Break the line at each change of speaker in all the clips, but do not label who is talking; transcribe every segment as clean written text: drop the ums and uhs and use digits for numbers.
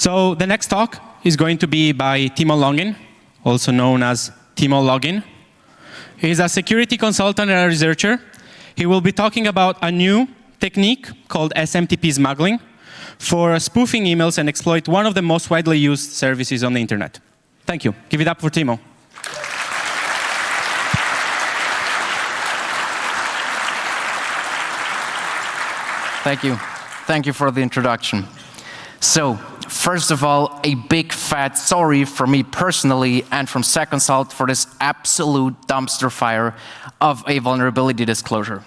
So the next talk is going to be by Timo Longin, also known as Timo Login. He's a security consultant and a researcher. He will be talking about a new technique called SMTP Smuggling for spoofing emails and exploit one of the most widely used services on the internet. Thank you. Give it up for Timo.
Thank you. Thank you for the introduction. So, first of all, a big fat sorry from me personally and from SecConsult for this absolute dumpster fire of a vulnerability disclosure.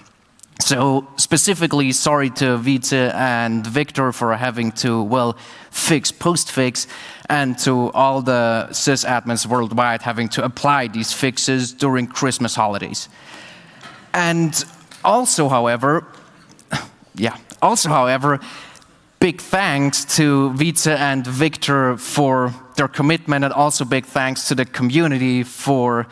So, specifically, sorry to Vita and Victor for having to, well, fix postfix, and to all the sysadmins worldwide having to apply these fixes during Christmas holidays. And also, however, big thanks to Vita and Victor for their commitment, and also big thanks to the community for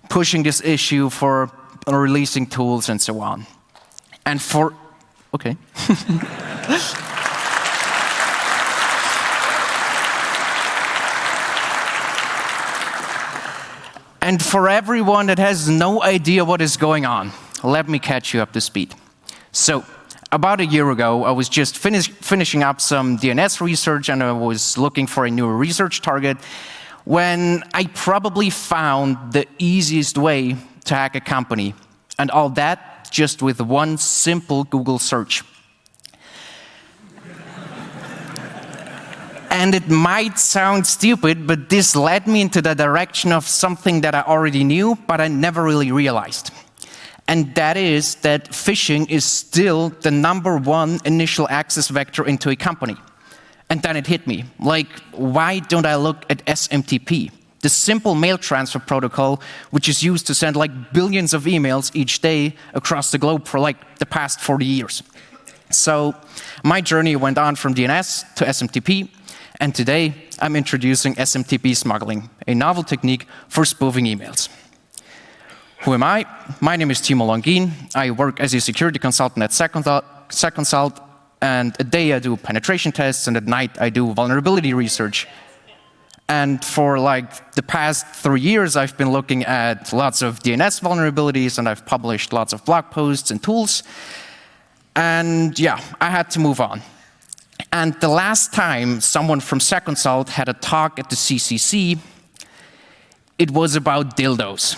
pushing this issue, for releasing tools, and so on. And for, okay. And for everyone that has no idea what is going on, let me catch you up to speed. So, about a year ago, I was just finishing up some DNS research, and I was looking for a new research target when I probably found the easiest way to hack a company, and all that just with one simple Google search. And it might sound stupid, but this led me into the direction of something that I already knew, but I never really realized. And that is that phishing is still the #1 initial access vector into a company. And then it hit me, like, why don't I look at SMTP, the simple mail transfer protocol, which is used to send like billions of emails each day across the globe for like the past 40 years. So my journey went on from DNS to SMTP, and today I'm introducing SMTP Smuggling, a novel technique for spoofing emails. Who am I? My name is Timo Longin. I work as a security consultant at SecConsult, and a day I do penetration tests, and at night I do vulnerability research. And for like the past 3 years, I've been looking at lots of DNS vulnerabilities, and I've published lots of blog posts and tools. And yeah, I had to move on. And the last time someone from SecConsult had a talk at the CCC, it was about dildos.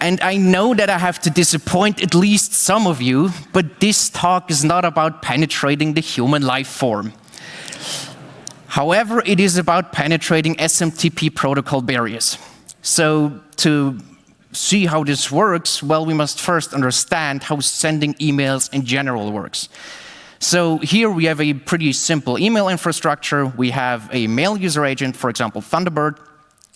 And I know that I have to disappoint at least some of you, but this talk is not about penetrating the human life form. However, it is about penetrating SMTP protocol barriers. So to see how this works, well, we must first understand how sending emails in general works. So here we have a pretty simple email infrastructure. We have a mail user agent, for example, Thunderbird.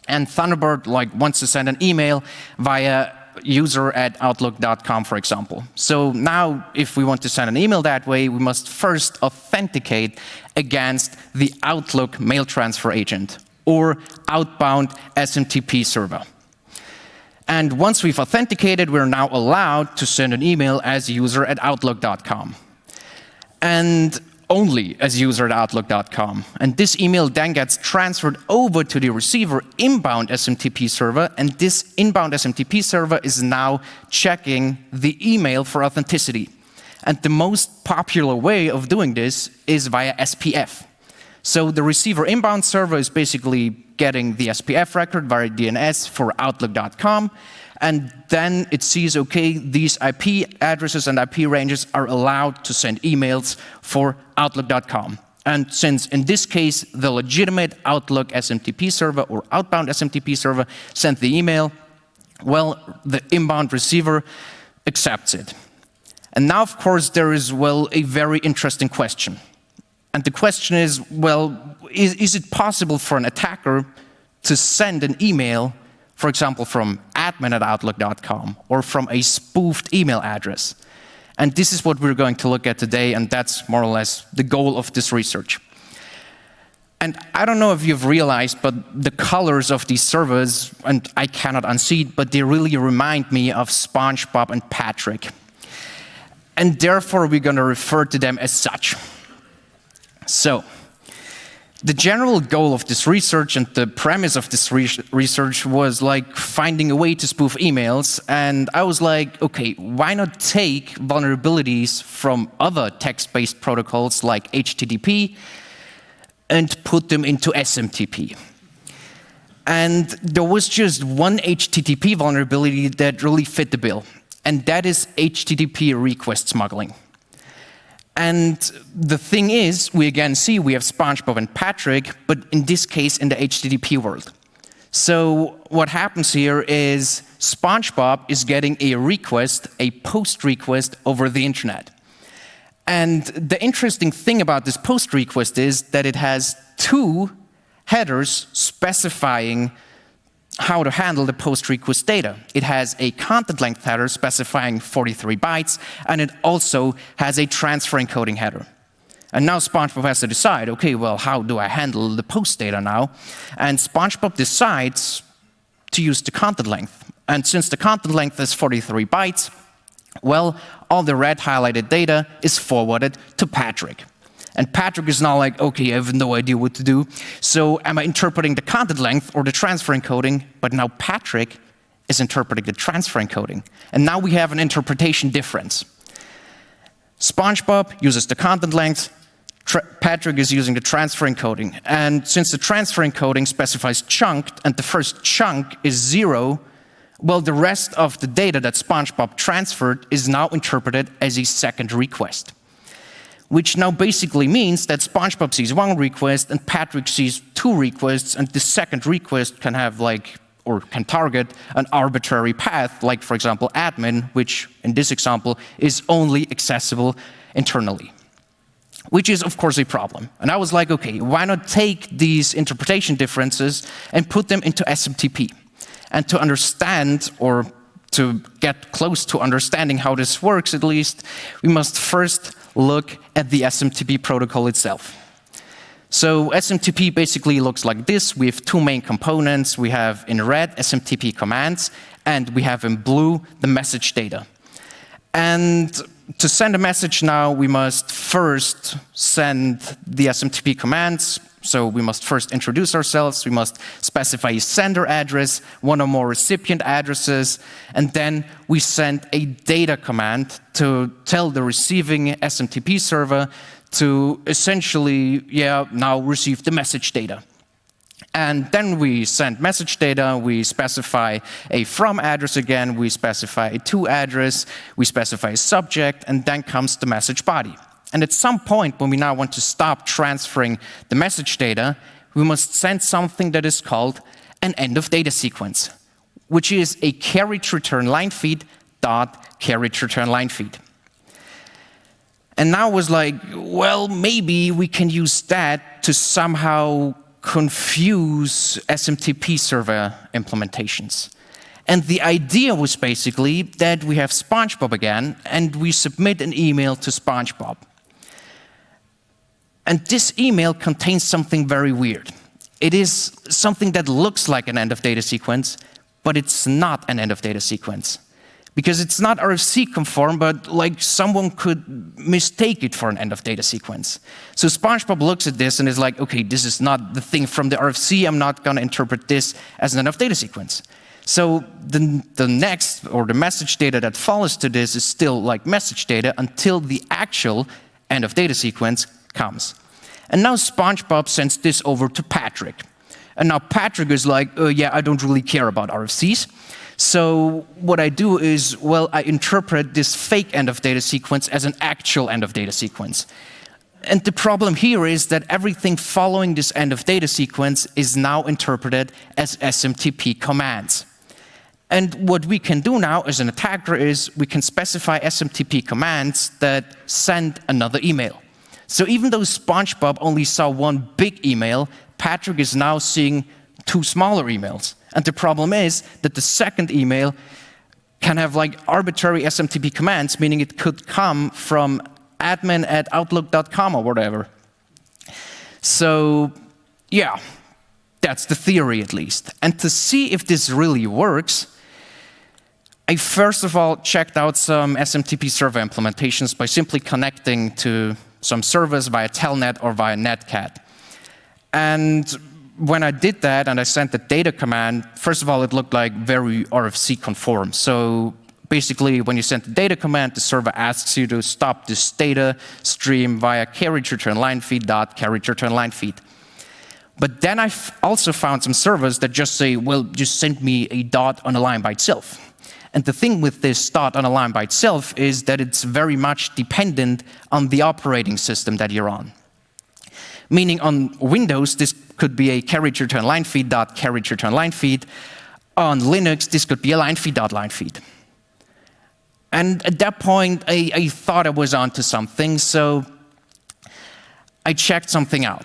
And Thunderbird wants to send an email via user@outlook.com, for example. So now, if we want to send an email that way, we must first authenticate against the Outlook mail transfer agent, or outbound SMTP server. And once we've authenticated, we're now allowed to send an email as user@outlook.com. And only as user@outlook.com. And this email then gets transferred over to the receiver inbound SMTP server, and this inbound SMTP server is now checking the email for authenticity. And the most popular way of doing this is via SPF. So the receiver inbound server is basically getting the SPF record via DNS for Outlook.com, and then it sees, okay, these IP addresses and IP ranges are allowed to send emails for Outlook.com. And since, in this case, the legitimate Outlook SMTP server or outbound SMTP server sent the email, well, the inbound receiver accepts it. And now, of course, there is, well, a very interesting question. And the question is, well, is it possible for an attacker to send an email, for example, from admin@outlook.com or from a spoofed email address? And this is what we're going to look at today, and that's more or less the goal of this research. And I don't know if you've realized, but the colors of these servers, and I cannot unsee it, but they really remind me of SpongeBob and Patrick. And therefore, we're going to refer to them as such. So, the general goal of this research and the premise of this research was like finding a way to spoof emails. And I was like, okay, why not take vulnerabilities from other text-based protocols like HTTP and put them into SMTP? And there was just one HTTP vulnerability that really fit the bill, and that is HTTP request smuggling. And the thing is, we again see we have SpongeBob and Patrick, but in this case in the HTTP world. So what happens here is SpongeBob is getting a request, a post request over the internet. And the interesting thing about this post request is that it has two headers specifying how to handle the post request data. It has a content length header specifying 43 bytes, and it also has a transfer encoding header. And now SpongeBob has to decide, okay, well, how do I handle the post data now? And SpongeBob decides to use the content length. And since the content length is 43 bytes, well, all the red highlighted data is forwarded to Patrick. And Patrick is now like, okay, I have no idea what to do. So am I interpreting the content length or the transfer encoding? But now Patrick is interpreting the transfer encoding. And now we have an interpretation difference. SpongeBob uses the content length, Patrick is using the transfer encoding. And since the transfer encoding specifies chunked and the first chunk is 0, well, the rest of the data that SpongeBob transferred is now interpreted as a second request, which now basically means that SpongeBob sees one request and Patrick sees two requests, and the second request can have or can target an arbitrary path, like for example admin, which in this example is only accessible internally, which is of course a problem. And I was like, okay, why not take these interpretation differences and put them into SMTP? And to understand, or to get close to understanding how this works at least, we must first look at the SMTP protocol itself. So SMTP basically looks like this. We have two main components. We have in red SMTP commands, and we have in blue the message data. And to send a message now, we must first send the SMTP commands. So we must first introduce ourselves, we must specify a sender address, one or more recipient addresses, and then we send a data command to tell the receiving SMTP server to essentially, now receive the message data. And then we send message data, we specify a from address again, we specify a to address, we specify a subject, and then comes the message body. And at some point, when we now want to stop transferring the message data, we must send something that is called an end of data sequence, which is a carriage return line feed dot carriage return line feed. And now I was like, well, maybe we can use that to somehow confuse SMTP server implementations. And the idea was basically that we have SpongeBob again, and we submit an email to SpongeBob. And this email contains something very weird. It is something that looks like an end of data sequence, but it's not an end of data sequence. Because it's not RFC conform, but like someone could mistake it for an end of data sequence. So SpongeBob looks at this and is like, okay, this is not the thing from the RFC, I'm not gonna interpret this as an end of data sequence. So the next, or the message data that follows to this is still like message data until the actual end of data sequence comes. And now SpongeBob sends this over to Patrick. And now Patrick is like, yeah, I don't really care about RFCs. So what I do is, well, I interpret this fake end of data sequence as an actual end of data sequence. And the problem here is that everything following this end of data sequence is now interpreted as SMTP commands. And what we can do now as an attacker is we can specify SMTP commands that send another email. So even though SpongeBob only saw one big email, Patrick is now seeing two smaller emails. And the problem is that the second email can have like arbitrary SMTP commands, meaning it could come from admin@outlook.com or whatever. So yeah, that's the theory at least. And to see if this really works, I first of all checked out some SMTP server implementations by simply connecting to some service via telnet or via netcat. And when I did that and I sent the data command, first of all, it looked like very RFC conform. So basically, when you send the data command, the server asks you to stop this data stream via carriage return line feed dot carriage return line feed. But then I also found some servers that just say, well, just send me a dot on a line by itself. And the thing with this dot on a line by itself is that it's very much dependent on the operating system that you're on. Meaning on Windows, this could be a carriage return line feed dot carriage return line feed. On Linux, this could be a line feed dot line feed. And at that point, I thought I was onto something, so I checked something out.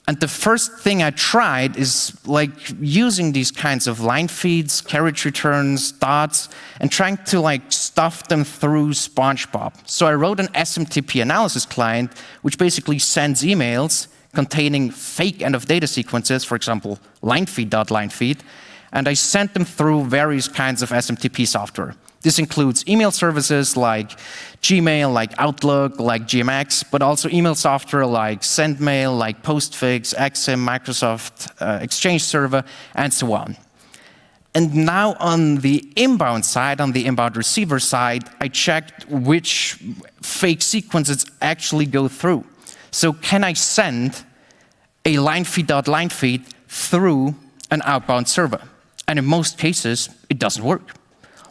And the first thing I tried is like using these kinds of line feeds, carriage returns, dots, and trying to like stuff them through SpongeBob. So I wrote an SMTP analysis client, which basically sends emails containing fake end of data sequences, for example, line feed dot line feed, and I sent them through various kinds of SMTP software. This includes email services like Gmail, like Outlook, like GMX, but also email software like SendMail, like Postfix, XIM, Microsoft Exchange Server, and so on. And now on the inbound side, on the inbound receiver side, I checked which fake sequences actually go through. So can I send a line feed dot line feed through an outbound server? And in most cases, it doesn't work.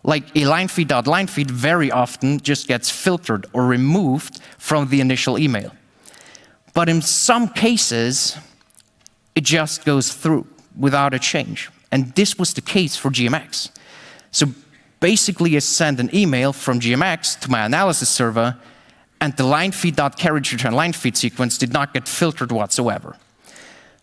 Like a line feed dot line feed very often just gets filtered or removed from the initial email. But in some cases, it just goes through without a change. And this was the case for GMX. So basically, I sent an email from GMX to my analysis server, and the line feed dot carriage return line feed sequence did not get filtered whatsoever.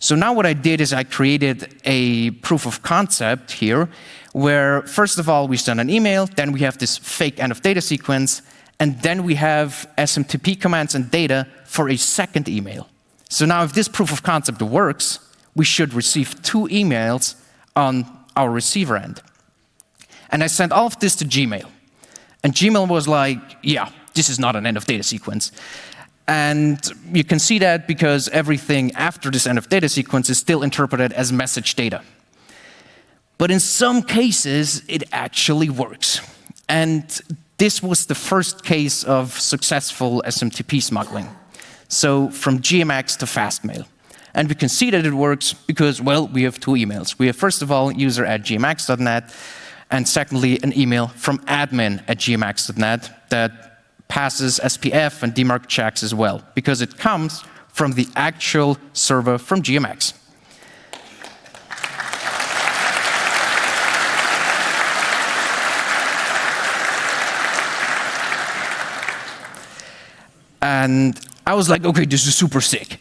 So now what I did is I created a proof of concept here, where first of all we send an email, then we have this fake end of data sequence, and then we have SMTP commands and data for a second email. So now if this proof of concept works, we should receive 2 emails on our receiver end. And I sent all of this to Gmail. And Gmail was like, yeah, this is not an end of data sequence. And you can see that because everything after this end of data sequence is still interpreted as message data. But in some cases, it actually works. And this was the first case of successful SMTP smuggling. So from GMX to Fastmail. And we can see that it works because, well, we have 2 emails. We have, first of all, user@gmx.net, and secondly, an email from admin@gmx.net that passes SPF and DMARC checks as well, because it comes from the actual server from GMX. And I was like, okay, this is super sick.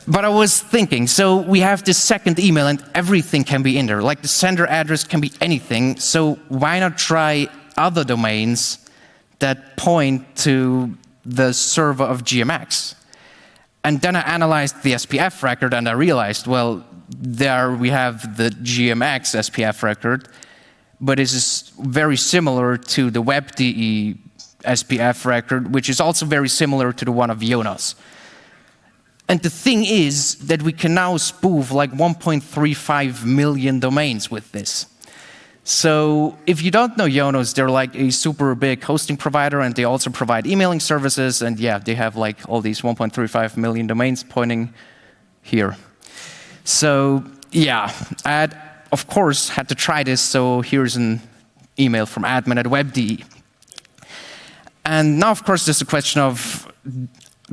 But I was thinking, so we have this second email and everything can be in there. Like the sender address can be anything. So why not try other domains that point to the server of GMX? And then I analyzed the SPF record and I realized, well, there we have the GMX SPF record, but this is very similar to the WebDE SPF record, which is also very similar to the one of Jonas. And the thing is that we can now spoof like 1.35 million domains with this. So if you don't know Jonas, they're like a super big hosting provider, and they also provide emailing services, and yeah, they have like all these 1.35 million domains pointing here. So yeah, I of course had to try this, so here's an email from admin@webde. And now of course there's a question of,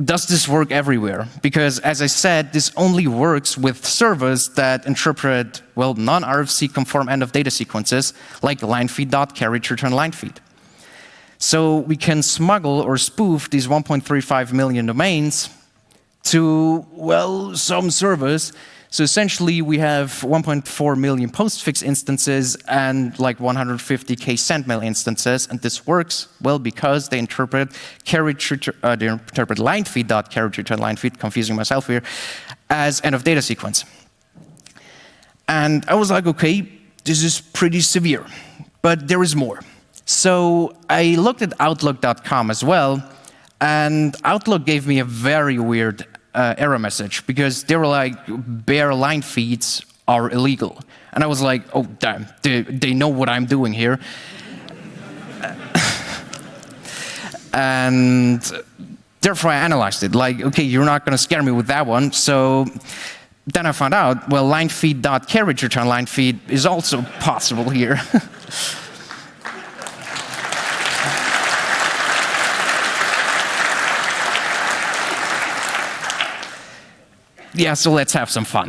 does this work everywhere? Because as I said, this only works with servers that interpret, well, non-RFC conform end of data sequences like line feed dot carriage return line feed. So we can smuggle or spoof these 1.35 million domains to, well, some servers. So essentially we have 1.4 million postfix instances and like 150K sendmail instances, and this works well because they interpret line feed dot carriage return line feed, confusing myself here, as end of data sequence. And I was like, okay, this is pretty severe, but there is more. So I looked at Outlook.com as well, and Outlook gave me a very weird error message because they were like, bare line feeds are illegal. And I was like, oh, damn, they know what I'm doing here. And therefore, I analyzed it. Like, okay, you're not going to scare me with that one. So then I found out, well, line feed.carriage return line feed is also possible here. Yeah, so let's have some fun.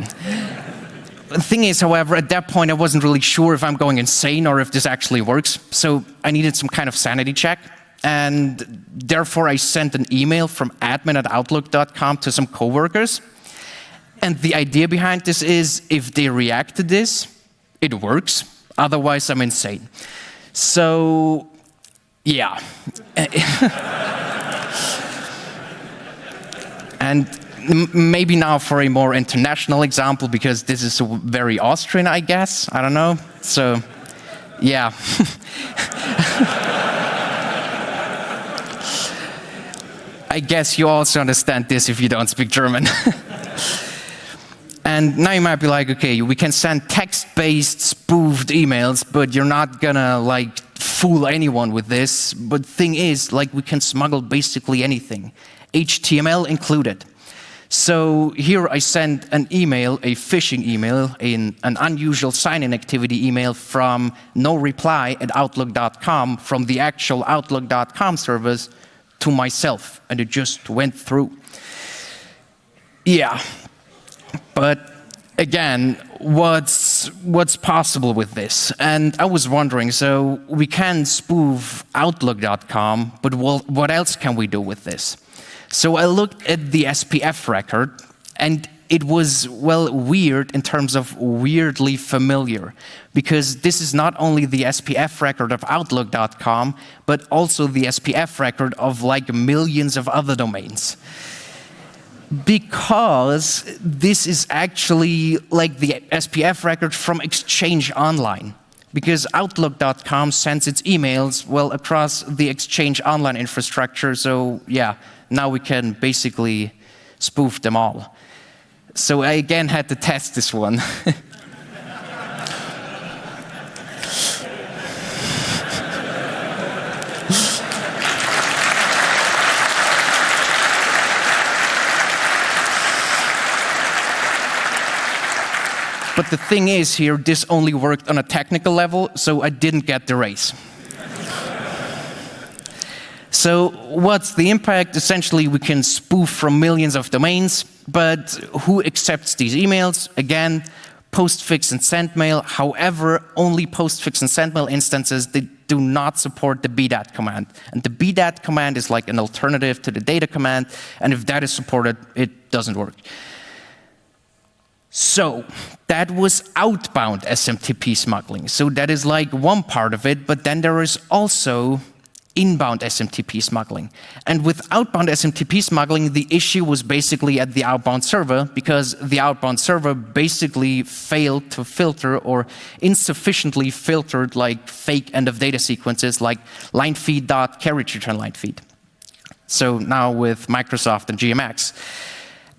The thing is, however, at that point, I wasn't really sure if I'm going insane or if this actually works. So I needed some kind of sanity check. And therefore, I sent an email from admin@outlook.com to some coworkers. And the idea behind this is, if they react to this, it works. Otherwise, I'm insane. So, yeah. And maybe now for a more international example, because this is very Austrian, I guess. I don't know. So, yeah. I guess you also understand this if you don't speak German. And now you might be like, okay, we can send text-based spoofed emails, but you're not gonna like fool anyone with this. But thing is, like, we can smuggle basically anything, HTML included. So here I send an email, a phishing email, an unusual sign-in activity email from no reply at outlook.com from the actual outlook.com service to myself, and it just went through. Yeah, but again, what's possible with this? And I was wondering, so we can spoof outlook.com, but what else can we do with this? So I looked at the SPF record, and it was, well, weird in terms of weirdly familiar, because this is not only the SPF record of Outlook.com, but also the SPF record of like millions of other domains. Because this is actually like the SPF record from Exchange Online. Because Outlook.com sends its emails, well, across the Exchange Online infrastructure, so yeah, now we can basically spoof them all. So I again had to test this one. But the thing is here, this only worked on a technical level, so I didn't get the raise. So what's the impact? Essentially, we can spoof from millions of domains, but who accepts these emails? Again, postfix and sendmail. However, only postfix and sendmail instances, they do not support the bdat command. And the bdat command is like an alternative to the data command, and if that is supported, it doesn't work. So that was outbound SMTP smuggling. So that is like one part of it, but then there is also inbound SMTP smuggling. And with outbound SMTP smuggling, the issue was basically at the outbound server, because the outbound server basically failed to filter or insufficiently filtered like fake end of data sequences like line feed.carriage return line feed. So now with Microsoft and GMX.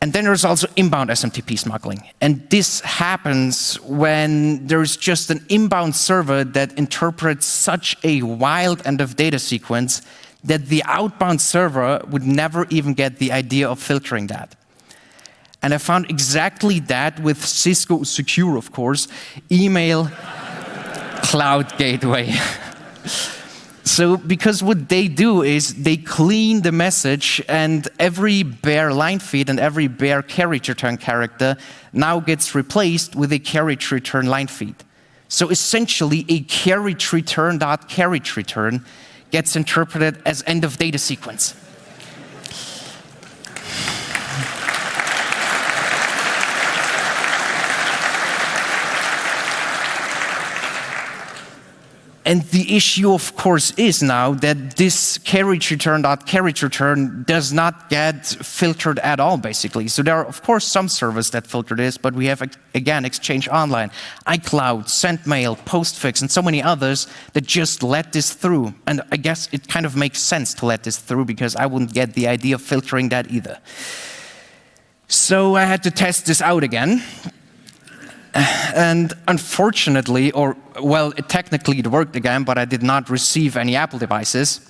And then there's also inbound SMTP smuggling. And this happens when there's just an inbound server that interprets such a wild end of data sequence that the outbound server would never even get the idea of filtering that. And I found exactly that with Cisco Secure, of course, email cloud gateway. So, because what they do is they clean the message, and every bare line feed and every bare carriage return character now gets replaced with a carriage return line feed. So essentially, a carriage return.carriage return gets interpreted as end of data sequence. And the issue, of course, is now that this carriage return does not get filtered at all, basically. So there are, of course, some servers that filter this, but we have, again, Exchange Online, iCloud, SendMail, Postfix, and so many others that just let this through. And I guess it kind of makes sense to let this through because I wouldn't get the idea of filtering that either. So I had to test this out again. And unfortunately, technically it worked again, but I did not receive any Apple devices.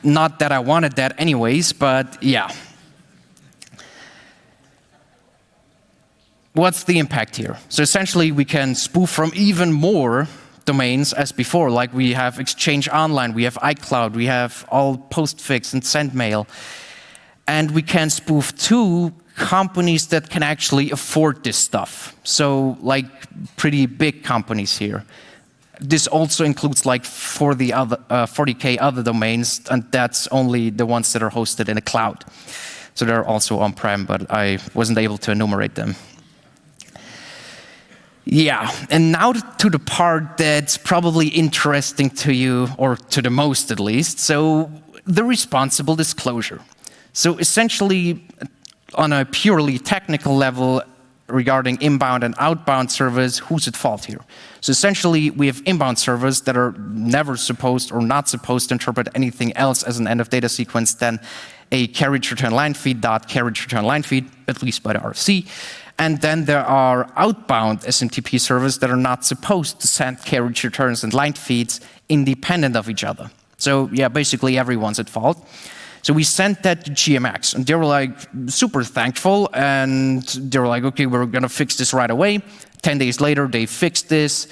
Not that I wanted that anyways, but yeah. What's the impact here? So essentially, we can spoof from even more domains as before, like we have Exchange Online, we have iCloud, we have all Postfix and SendMail. And we can spoof to companies that can actually afford this stuff. So like pretty big companies here. This also includes like 40K other domains, and that's only the ones that are hosted in the cloud. So they're also on-prem, but I wasn't able to enumerate them. Yeah, and now to the part that's probably interesting to you, or to the most at least. So the responsible disclosure. So essentially, on a purely technical level regarding inbound and outbound servers, who's at fault here? So essentially, we have inbound servers that are never supposed or not supposed to interpret anything else as an end of data sequence than a carriage return line feed dot carriage return line feed, at least by the RFC. And then there are outbound SMTP servers that are not supposed to send carriage returns and line feeds independent of each other. So yeah, basically everyone's at fault. So we sent that to GMX, and they were like super thankful, and they were like, okay, we're gonna fix this right away. 10 days later, they fixed this.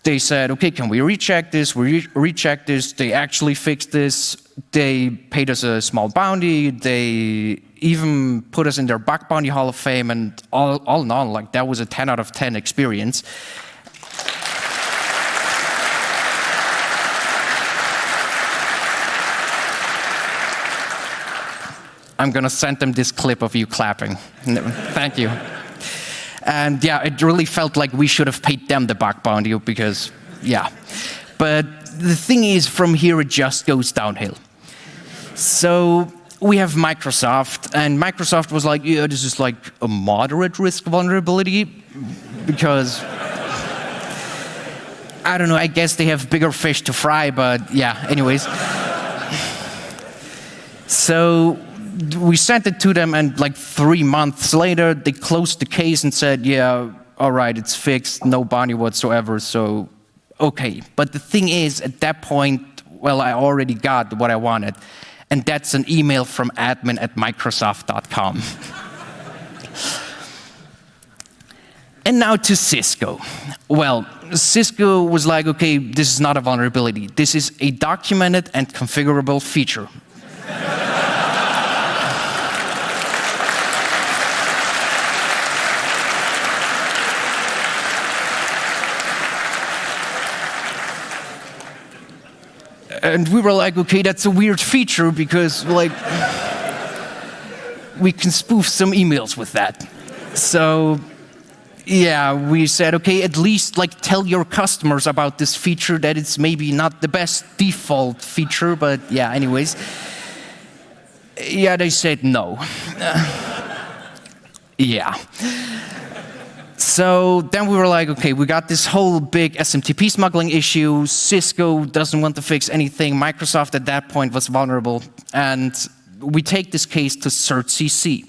They said, okay, can we recheck this? We rechecked this. They actually fixed this. They paid us a small bounty. They even put us in their Bug Bounty Hall of Fame, and all in all, like that was a 10 out of 10 experience. I'm gonna send them this clip of you clapping. Thank you. And yeah, it really felt like we should have paid them the bug bounty because, yeah. But the thing is, from here it just goes downhill. So we have Microsoft, and Microsoft was like, yeah, this is like a moderate risk vulnerability because, I don't know, I guess they have bigger fish to fry, but yeah, anyways. So we sent it to them, and like 3 months later, they closed the case and said, yeah, all right, it's fixed, no bounty whatsoever, so okay. But the thing is, at that point, well, I already got what I wanted, and that's an email from admin@microsoft.com. And now to Cisco. Well, Cisco was like, okay, this is not a vulnerability. This is a documented and configurable feature. And we were like, okay, that's a weird feature because, like, we can spoof some emails with that. So, yeah, we said, okay, at least, like, tell your customers about this feature that it's maybe not the best default feature, but yeah, anyways. Yeah, they said no. Yeah. So then we were like, okay, we got this whole big SMTP smuggling issue. Cisco doesn't want to fix anything. Microsoft at that point was vulnerable. And we take this case to CERT-CC.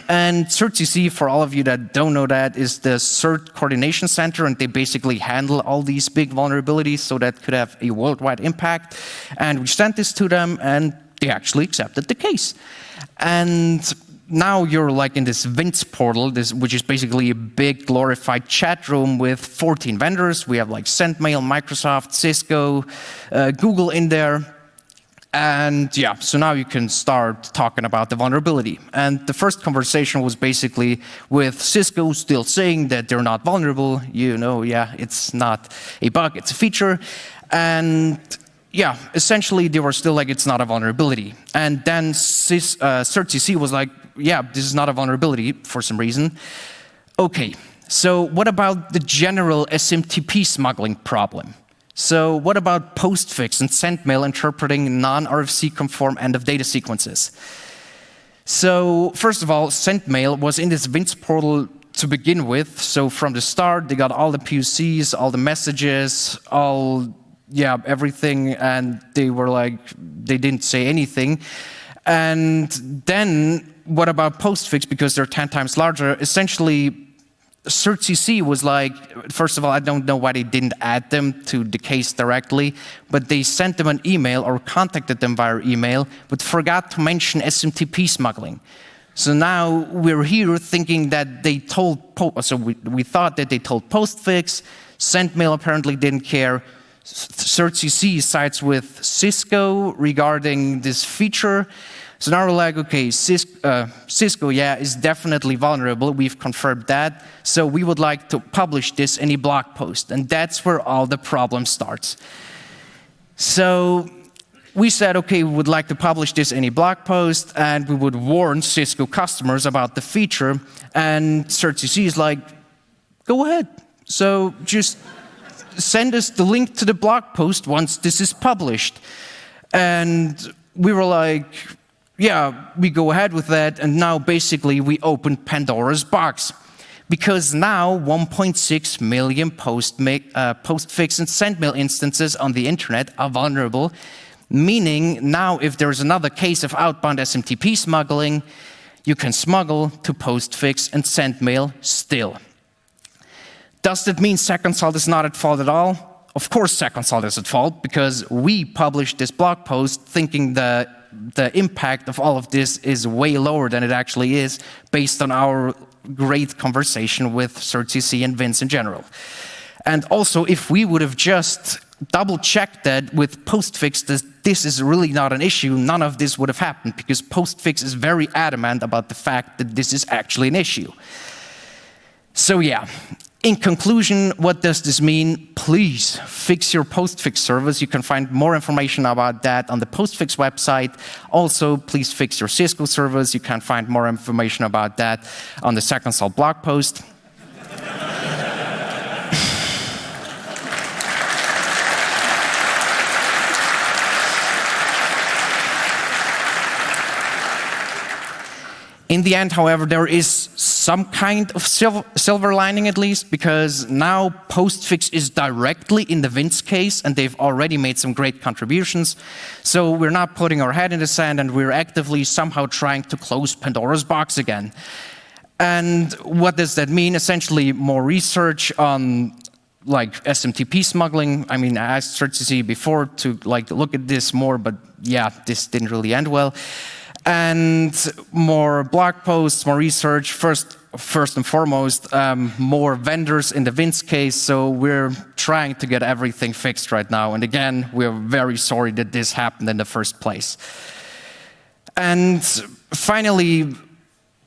And CERT-CC, for all of you that don't know that, is the CERT Coordination Center, and they basically handle all these big vulnerabilities, so that could have a worldwide impact. And we sent this to them, and they actually accepted the case. And now you're like in this Vince portal, which is basically a big glorified chat room with 14 vendors. We have like SendMail, Microsoft, Cisco, Google in there. And yeah, so now you can start talking about the vulnerability. And the first conversation was basically with Cisco still saying that they're not vulnerable. You know, yeah, it's not a bug, it's a feature. And yeah, essentially they were still like, it's not a vulnerability. And then CERT-CC was like, yeah, this is not a vulnerability for some reason. Okay, so what about the general SMTP smuggling problem? So what about postfix and sendmail interpreting non-RFC conform end of data sequences? So first of all, sendmail was in this Vince portal to begin with. So from the start, they got all the POCs, all the messages, everything, and they were like, they didn't say anything. And then what about postfix, because they're 10 times larger? Essentially, CERT was like, first of all, I don't know why they didn't add them to the case directly, but they sent them an email or contacted them via email, but forgot to mention SMTP smuggling. So now we're here thinking that they told, we thought that they told postfix, sendmail apparently didn't care. CERT sides with Cisco regarding this feature. So now we're like, okay, Cisco, is definitely vulnerable. We've confirmed that. So we would like to publish this in a blog post. And that's where all the problem starts. So we said, okay, we would like to publish this in a blog post, and we would warn Cisco customers about the feature. And CERT is like, go ahead. So just send us the link to the blog post once this is published. And we were like, yeah, we go ahead with that, and now basically we open Pandora's box. Because now 1.6 million postfix and sendmail instances on the internet are vulnerable, meaning now if there's another case of outbound SMTP smuggling, you can smuggle to postfix and sendmail still. Does that mean SecConsult is not at fault at all? Of course SecConsult is at fault, because we published this blog post thinking that the impact of all of this is way lower than it actually is, based on our great conversation with CERT and Vince in general. And also, if we would have just double-checked that with postfix, this is really not an issue, none of this would have happened, because postfix is very adamant about the fact that this is actually an issue. So yeah. In conclusion, what does this mean? Please fix your postfix service. You can find more information about that on the postfix website. Also, please fix your Cisco service. You can find more information about that on the SecConsult blog post. In the end, however, there is some kind of silver lining at least, because now postfix is directly in the Vince case, and they've already made some great contributions. So we're not putting our head in the sand, and we're actively somehow trying to close Pandora's box again. And what does that mean? Essentially, more research on like SMTP smuggling. I mean, I asked CERT before to look at this more, but yeah, this didn't really end well. And more blog posts, more research, first and foremost, more vendors in the Vince case. So we're trying to get everything fixed right now. And again, we're very sorry that this happened in the first place. And finally,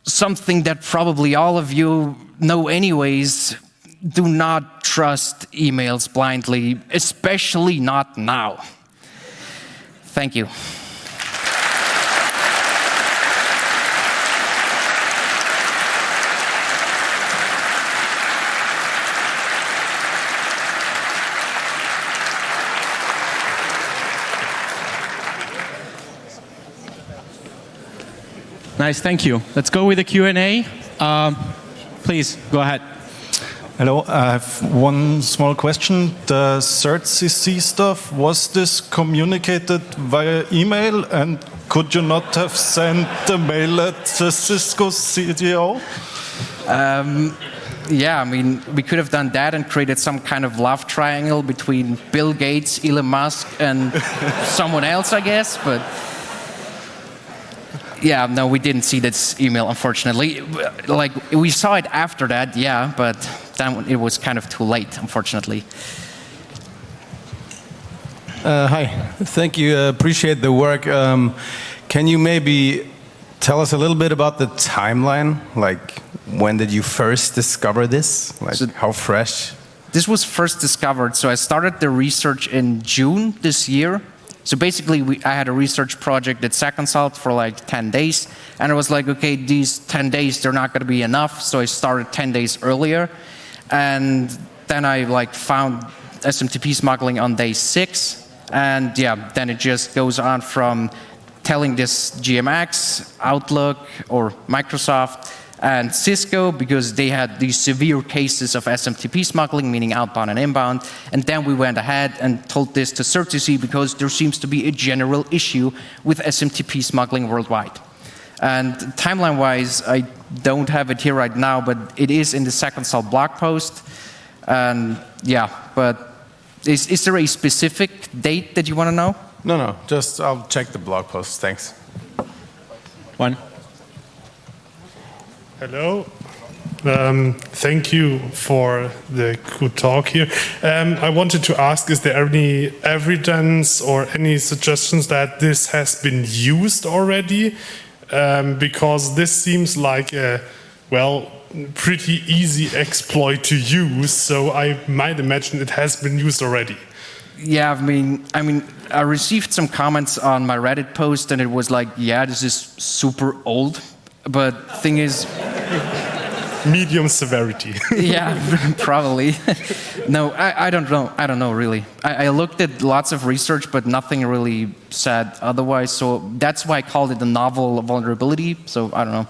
something that probably all of you know anyways, do not trust emails blindly, especially not now. Thank you.
Nice, thank you. Let's go with the Q&A. Please, go ahead.
Hello, I have one small question. The CERT stuff, was this communicated via email, and could you not have sent the mail at the Cisco CTO?
Yeah, I mean, we could have done that and created some kind of love triangle between Bill Gates, Elon Musk, and someone else, I guess, but... Yeah, no, we didn't see this email, unfortunately. Like, we saw it after that, yeah, but then it was kind of too late, unfortunately.
Hi, thank you, appreciate the work. Can you maybe tell us a little bit about the timeline? Like, when did you first discover this? Like, so how fresh?
This was first discovered, so I started the research in June this year. So basically, I had a research project at SecConsult for like 10 days, and I was like, okay, these 10 days, they're not going to be enough, so I started 10 days earlier, and then I found SMTP smuggling on day 6. And yeah, then it just goes on from telling this GMX, Outlook, or Microsoft, and Cisco, because they had these severe cases of SMTP smuggling, meaning outbound and inbound. And then we went ahead and told this to CERT because there seems to be a general issue with SMTP smuggling worldwide. And timeline-wise, I don't have it here right now, but it is in the second Salt blog post. And yeah, but is there a specific date that you want to know?
No, just I'll check the blog post. Thanks.
One.
Hello. Thank you for the good talk here. I wanted to ask, is there any evidence or any suggestions that this has been used already? Because this seems like a, well, pretty easy exploit to use, so I might imagine it has been used already.
Yeah, I mean, I received some comments on my Reddit post, and it was like, yeah, this is super old. But thing is,
medium severity.
yeah, probably. No, I don't know. I don't know really. I looked at lots of research, but nothing really said otherwise. So that's why I called it a novel vulnerability. So I don't know.